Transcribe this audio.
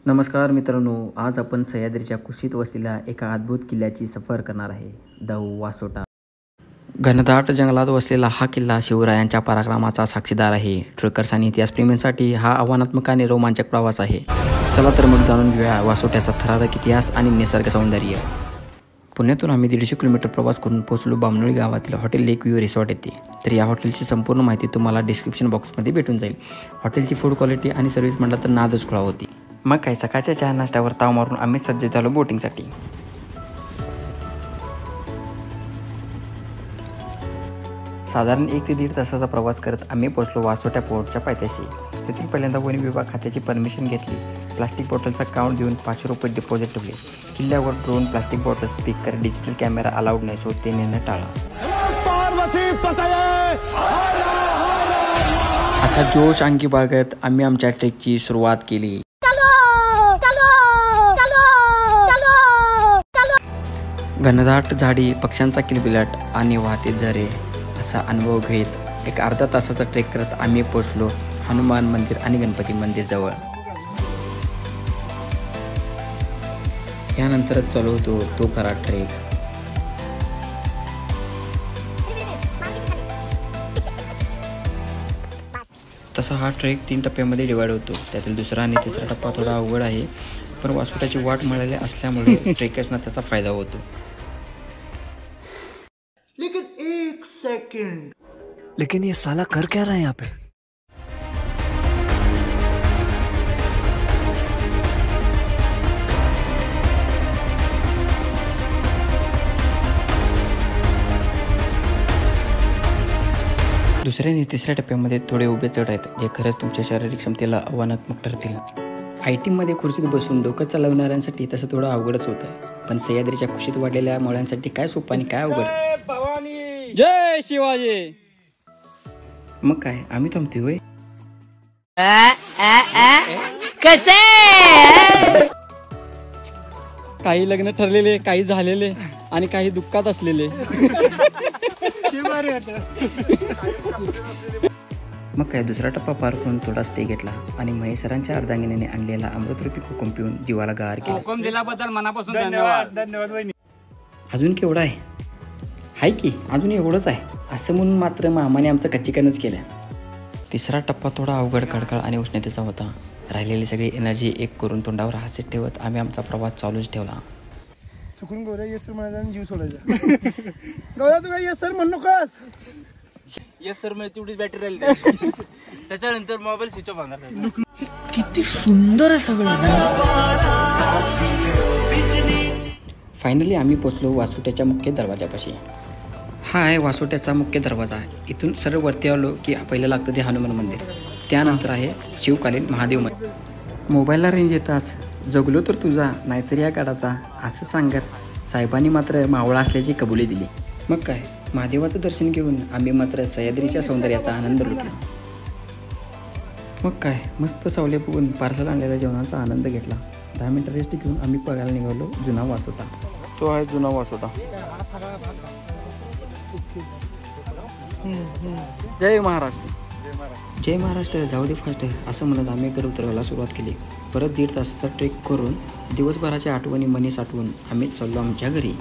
नमस्कार मित्रांनो, आज आपण सह्याद्रीच्या कुशीत वसलेल्या एका अद्भुत किल्ल्याची सफर करणार आहे. दौ वासोटा. घनदाट जंगलात वसलेला हा किल्ला शिवरायांच्या पराक्रमाचा साक्षीदार आहे. ट्रेकर्स आणि इतिहासप्रेमींसाठी हा आव्हानात्मक आणि रोमांचक प्रवास आहे. चला तर मग जाणून घेऊया वासोट्याचा थरारक इतिहास आणि निसर्ग सौंदर्य. पुण्यातून आम्ही 150 किलोमीटर प्रवास करून पोहोचलो बामनोळी गावातील हॉटेल लेक व्ह्यू रिसॉर्ट येथे. तर या हॉटेलची संपूर्ण माहिती तुम्हाला डिस्क्रिप्शन बॉक्समध्ये भेटून जाईल. हॉटेलची फूड क्वालिटी आणि सर्व्हिस म्हटलं तर नादच खुळा होती. मग काय, सकाळच्या चहा नाश्त्यावर ताव मारून आम्ही सज्ज झालो बोटिंगसाठी. साधारण 1 ते 1.5 तासाचा प्रवास करत आम्ही पोहोचलो वासोट्या पोर्टच्या पायथ्याशी. तेथून पहिल्यांदा वन विभाग खात्याची परमिशन घेतली. प्लास्टिक बॉटलचा काउंट देऊन 500 रुपये डिपॉझिट ठेवले. किल्ल्यावर drone, plastic bottle, speaker, digital camera allowed नाही, सो ते नेणं टाळा. असा जोश अंगी बाळगत आम्ही आमच्या ट्रेकची सुरुवात केली. घनदाट झाडी, पक्ष्यांचा किलबिलाट आणि वाहते झरे असा अनुभव घेत एक अर्धा तासाचा ट्रेक करत आम्ही पोहोचलो हनुमान मंदिर आणि गणपती मंदिर जवळ. यानंतरच चालू होतो तो खरा ट्रेक. तसा हा ट्रेक 3 टप्प्यामध्ये डिवाइड होतो. त्यातील दुसरा आणि तिसरा टप्पा थोडा अवघड आहे, पण वासोट्याची वाट मिळाली असल्यामुळे ट्रेकर्सना त्याचा फायदा होतो. लेकिन 1 सेकंड, लेकिन ये साला कर क्या रहा है यहाँ पे? दुसऱ्या आणि तिसऱ्या टप्प्यामध्ये थोडे उभे चढ आहेत, जे खरंच तुमच्या शारीरिक क्षमतेला आव्हानात्मक ठरतील. आयटीमध्ये खुर्चीत बसून डोकं चालवणाऱ्यांसाठी तसं थोडं अवघडच होतं, पण सह्याद्रीच्या कुशीत वाढलेल्या मुळांसाठी काय सोपं आणि काय अवघड. जय शिवाजी. मग काय, आम्ही थांबते होय. काही लग्न ठरलेले, काही झालेले आणि काही दुःखात असलेले. मग काय, दुसरा टप्पा पार करून थोडा स्टे घेतला आणि महेशरांच्या अर्धांगिनीने आणलेला अमृतरूपी कोकम पिऊन जीवाला गार केला. कोकम दिल्याबद्दल मनापासून धन्यवाद. अजून केवढा आहे? हाय की अजून एवढंच आहे असं म्हणून मात्र मामाने आमचं कच्चीकरणच केलं. तिसरा टप्पा थोडा अवघड, खडखड आणि उष्णतेचा होता. राहिलेली सगळी एनर्जी एक करून तोंडावर हास्य ठेवत आम्ही आमचा प्रवास चालूच ठेवला. चुकून गौऱ्या येस सर म्हणायचा जीव सोडायचा. गौऱ्या तू काय येस सर म्हणू नकोस. येस सर मध्ये तेवढीच बॅटरी राहिली, त्याच्यानंतर मोबाईल स्विच ऑफ होणार. किती सुंदर आहे सगळं. फायनली आम्ही पोचलो वासोट्याच्या मुख्य दरवाजापाशी. हा आहे वासोट्याचा मुख्य दरवाजा. इथून सरळ वरती आलो की पहिलं लागतं ते हनुमान मंदिर, त्यानंतर आहे शिवकालीन महादेव मंदिर. मोबाईलला रेंज येताच जगलो तर तुझा नाहीतर या काढाचा असं सांगत साहेबांनी मात्र मावळा असल्याची कबुली दिली. मग काय, महादेवाचं दर्शन घेऊन आम्ही मात्र सह्याद्रीच्या सौंदर्याचा आनंद लुटला. मग काय, मस्त सावली बघून पार्सल आणलेल्या जेवणाचा आनंद घेतला. 10 मिनिटं रेस्ट घेऊन आम्ही बघायला निघालो जुना वासोटा. तो आहे जुना वासोटा. जय महाराष्ट्र. जय महाराष्ट्र, जाऊ दे फास्ट असं म्हणत आम्ही गड उतरायला सुरुवात केली. परत 1.5 तासाचा ट्रेक करून दिवसभराच्या आठवणी मनी साठवून आम्ही चाललो आमच्या घरी.